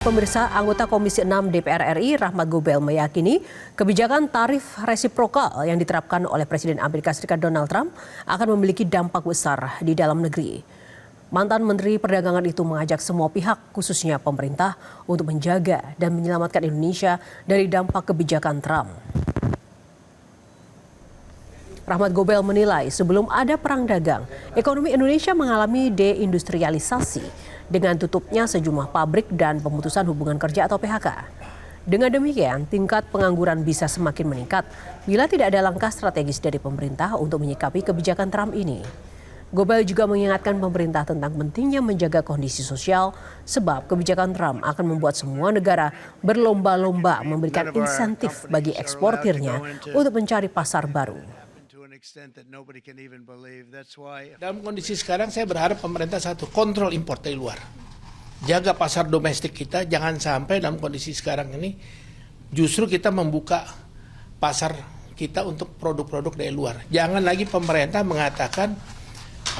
Pemirsa, anggota Komisi 6 DPR RI Rahmat Gobel meyakini kebijakan tarif resiprokal yang diterapkan oleh Presiden Amerika Serikat Donald Trump akan memiliki dampak besar di dalam negeri. Mantan Menteri Perdagangan itu mengajak semua pihak, khususnya pemerintah, untuk menjaga dan menyelamatkan Indonesia dari dampak kebijakan Trump. Rahmat Gobel menilai sebelum ada perang dagang, ekonomi Indonesia mengalami deindustrialisasi dengan tutupnya sejumlah pabrik dan pemutusan hubungan kerja atau PHK. Dengan demikian, tingkat pengangguran bisa semakin meningkat bila tidak ada langkah strategis dari pemerintah untuk menyikapi kebijakan Trump ini. Gobel juga mengingatkan pemerintah tentang pentingnya menjaga kondisi sosial sebab kebijakan Trump akan membuat semua negara berlomba-lomba memberikan insentif bagi eksportirnya untuk mencari pasar baru. Dalam kondisi sekarang saya berharap pemerintah satu, kontrol impor dari luar. Jaga pasar domestik kita, jangan sampai dalam kondisi sekarang ini justru kita membuka pasar kita untuk produk-produk dari luar. Jangan lagi pemerintah mengatakan,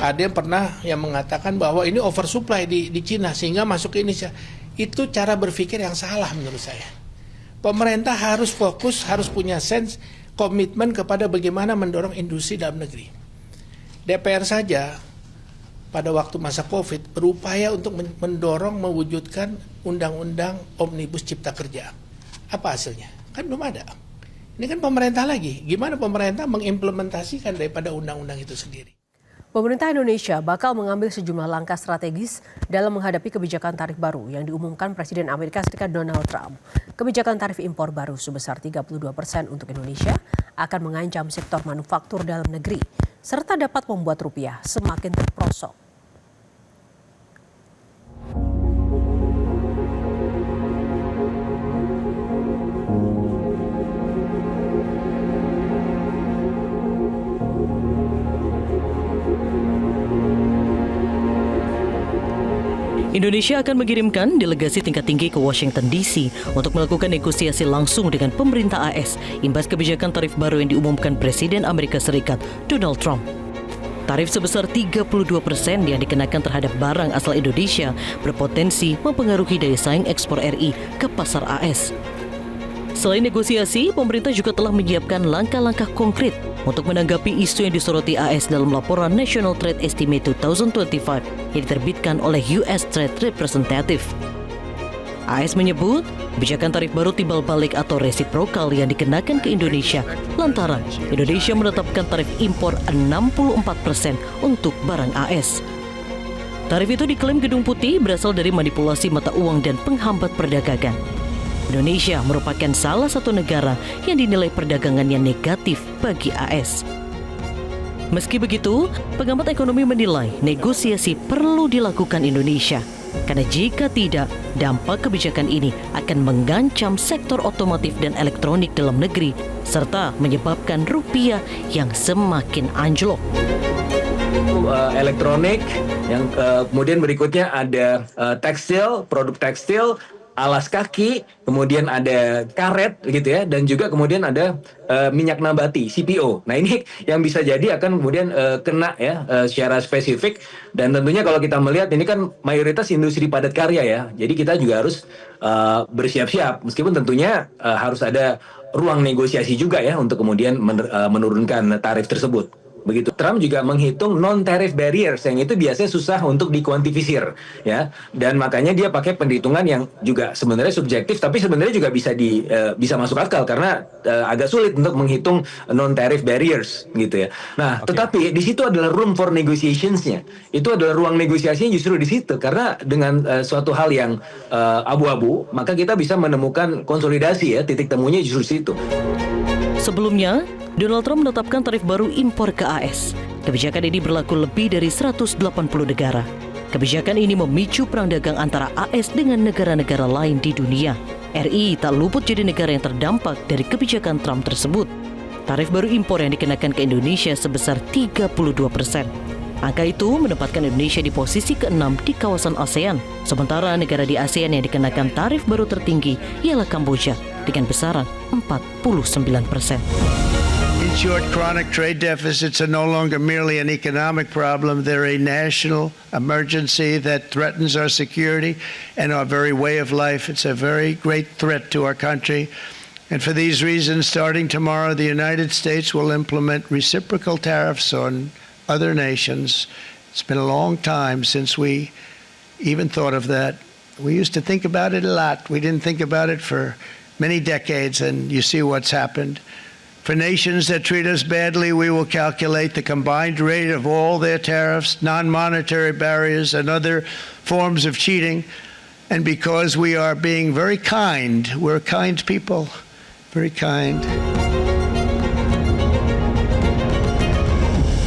ada yang pernah yang mengatakan bahwa ini oversupply di Cina sehingga masuk ke Indonesia. Itu cara berpikir yang salah menurut saya. Pemerintah harus fokus, harus punya sense komitmen kepada bagaimana mendorong industri dalam negeri. DPR saja pada waktu masa COVID berupaya untuk mendorong mewujudkan undang-undang Omnibus Cipta Kerja. Apa hasilnya? Kan belum ada. Ini kan pemerintah lagi. Gimana pemerintah mengimplementasikan daripada undang-undang itu sendiri? Pemerintah Indonesia bakal mengambil sejumlah langkah strategis dalam menghadapi kebijakan tarif baru yang diumumkan Presiden Amerika Serikat Donald Trump. Kebijakan tarif impor baru sebesar 32% untuk Indonesia akan mengancam sektor manufaktur dalam negeri, serta dapat membuat rupiah semakin terperosok. Indonesia akan mengirimkan delegasi tingkat tinggi ke Washington DC untuk melakukan negosiasi langsung dengan pemerintah AS imbas kebijakan tarif baru yang diumumkan Presiden Amerika Serikat Donald Trump. Tarif sebesar 32% yang dikenakan terhadap barang asal Indonesia berpotensi mempengaruhi daya saing ekspor RI ke pasar AS. Selain negosiasi, pemerintah juga telah menyiapkan langkah-langkah konkret untuk menanggapi isu yang disoroti AS dalam laporan National Trade Estimate 2025 yang diterbitkan oleh US Trade Representative. AS menyebut kebijakan tarif baru timbal balik atau resiprokal yang dikenakan ke Indonesia lantaran Indonesia menetapkan tarif impor 64% untuk barang AS. Tarif itu diklaim Gedung Putih berasal dari manipulasi mata uang dan penghambat perdagangan. Indonesia merupakan salah satu negara yang dinilai perdagangannya negatif bagi AS. Meski begitu, pengamat ekonomi menilai negosiasi perlu dilakukan Indonesia. Karena jika tidak, dampak kebijakan ini akan mengancam sektor otomotif dan elektronik dalam negeri, serta menyebabkan rupiah yang semakin anjlok. Elektronik, yang kemudian berikutnya ada tekstil, produk tekstil, alas kaki, kemudian ada karet gitu ya, dan juga kemudian ada minyak nabati CPO. Nah ini yang bisa jadi akan kemudian kena ya secara spesifik, dan tentunya kalau kita melihat ini kan mayoritas industri padat karya ya, jadi kita juga harus bersiap-siap meskipun tentunya harus ada ruang negosiasi juga ya untuk kemudian menurunkan tarif tersebut. Begitu. Trump juga menghitung non-tariff barriers yang itu biasanya susah untuk dikuantifisir ya, dan makanya dia pakai perhitungan yang juga sebenarnya subjektif tapi sebenarnya juga bisa masuk akal karena agak sulit untuk menghitung non-tariff barriers gitu ya. Nah, tetapi di situ adalah room for negotiationsnya. Itu adalah ruang negosiasinya justru di situ karena dengan suatu hal yang abu-abu maka kita bisa menemukan konsolidasi ya, titik temunya justru di situ. Sebelumnya, Donald Trump menetapkan tarif baru impor ke AS. Kebijakan ini berlaku lebih dari 180 negara. Kebijakan ini memicu perang dagang antara AS dengan negara-negara lain di dunia. RI tak luput jadi negara yang terdampak dari kebijakan Trump tersebut. Tarif baru impor yang dikenakan ke Indonesia sebesar 32%. Angka itu menempatkan Indonesia di posisi ke-6 di kawasan ASEAN. Sementara negara di ASEAN yang dikenakan tarif baru tertinggi ialah Kamboja dengan besaran 49%. In short, chronic trade deficits are no longer merely an economic problem. They're a national emergency that threatens our security and our very way of life. It's a very great threat to our country. And for these reasons, starting tomorrow, the United States will implement reciprocal tariffs on other nations. It's been a long time since we even thought of that. We used to think about it a lot. We didn't think about it for many decades, and you see what's happened. For nations that treat us badly, we will calculate the combined rate of all their tariffs, non-monetary barriers, and other forms of cheating. And because we are being very kind, we're kind people, very kind.